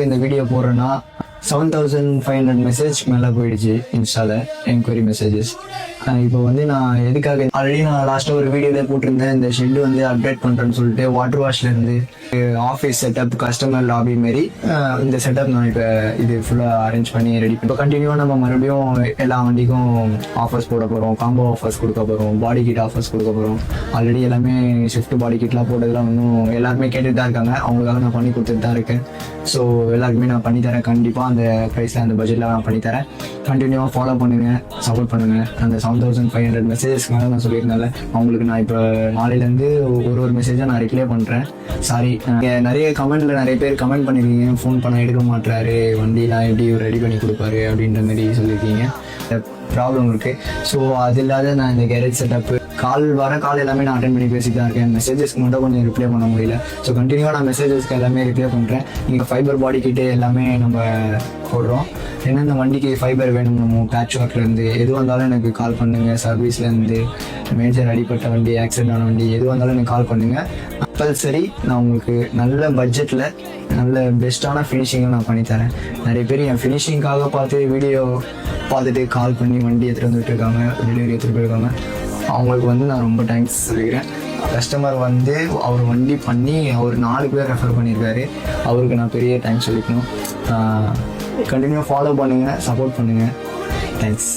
இந்த video போடுறேன்னா 7500 message மேலே போயிடுச்சு இன்ஸ்டாவில் என்கொயரி மெசேஜஸ். இப்போ வந்து நான் எதுக்காக ஆல்ரெடி நான் லாஸ்ட்டாக ஒரு வீடியோவில் போட்டிருந்தேன், இந்த ஷெட்டு வந்து அப்டேட் பண்ணுறேன்னு சொல்லிட்டு வாட்டர் வாஷ்லேருந்து ஆஃபீஸ் செட்டப் கஸ்டமர் லாபி மாரி இந்த செட்டப் நான் இப்போ இது ஃபுல்லாக அரேஞ்ச் பண்ணி ரெடி பண்ணி இப்போ கண்டினியூவாக நம்ம மறுபடியும் எல்லா வண்டிக்கும் ஆஃபர்ஸ் போட போகிறோம், காம்போ ஆஃபர்ஸ் கொடுக்க போகிறோம், பாடி கிட் ஆஃபர்ஸ் கொடுக்க போகிறோம். ஆல்ரெடி எல்லாமே ஷிஃப்ட் பாடி கிட்லாம் போட்டதெல்லாம் இன்னும் எல்லாருமே கேட்டுட்டு தான் இருக்காங்க. அவங்களுக்காக நான் பண்ணி கொடுத்துட்டு தான் இருக்கேன். ஸோ எல்லாருக்குமே நான் பண்ணித்தரேன். கண்டிப்பாக அந்த ப்ரைஸில் அந்த பட்ஜெட்டில் நான் பண்ணித்தரேன். கண்டினியூவாக ஃபாலோ பண்ணுங்கள், சப்போர்ட் பண்ணுங்கள். அந்த 7500 மெசேஜஸ்க்கு மேலே நான் சொல்லியிருந்தேன்ல, அவங்களுக்கு நான் இப்போ நாளையிலேருந்து ஒரு மெசேஜாக நான் ரிப்ளை பண்ணுறேன். சாரி, நிறைய கமெண்ட்டில் நிறைய பேர் கமெண்ட் பண்ணியிருக்கீங்க, ஃபோன் பண்ண எடுக்க மாட்டாரு, வண்டிலாம் எப்படி ரெடி பண்ணி கொடுப்பாரு அப்படின்ற மாதிரி சொல்லியிருக்கீங்க. ப்ராப்ளம் இருக்குது. ஸோ அது இல்லாத நான் இந்த கேரேஜ் செட்டப்பு கால் எல்லாமே நான் அட்டென்ட் பண்ணி பேசிட்டு தான் இருக்கேன். மெசேஜஸ்க்கு மட்டும் கொஞ்சம் ரிப்ளை பண்ண முடியல. ஸோ கண்டினியூவாக நான் மெசேஜஸ்க்கு எல்லாமே ரிப்ளை பண்ணுறேன். இங்கே ஃபைபர் பாடி கிட்டே எல்லாமே நம்ம போடுறோம். ஏன்னா இந்த வண்டிக்கு ஃபைபர் வேணும், நம்ம பேட்ச் ஒர்க்லேருந்து எது வந்தாலும் எனக்கு கால் பண்ணுங்கள். சர்வீஸ்லேருந்து மேஜர் அடிப்பட்ட வண்டி, ஆக்சிடென்ட் ஆன வண்டி எது வந்தாலும் எனக்கு கால் பண்ணுங்கள். கம்பல்சரி நான் உங்களுக்கு நல்ல பட்ஜெட்டில் நல்ல பெஸ்ட்டான ஃபினிஷிங்கை நான் பண்ணித்தரேன். நிறைய பேர் என் ஃபினிஷிங்காக பார்த்து வீடியோ பார்த்துட்டு கால் பண்ணி வண்டி எடுத்துகிட்டு வந்துட்டு இருக்காங்க, டெலிவரி எடுத்துகிட்டு போயிருக்காங்க. அவங்களுக்கு வந்து நான் ரொம்ப தேங்க்ஸ் சொல்லிக்கிறேன். கஸ்டமர் வந்து அவர் வண்டி பண்ணி அவர் 4 பேர் ரெஃபர் பண்ணியிருக்காரு. அவருக்கு நான் பெரிய தேங்க்ஸ் சொல்லிக்கணும். கண்டினியூவாக ஃபாலோ பண்ணுங்கள், சப்போர்ட் பண்ணுங்கள். தேங்க்ஸ்.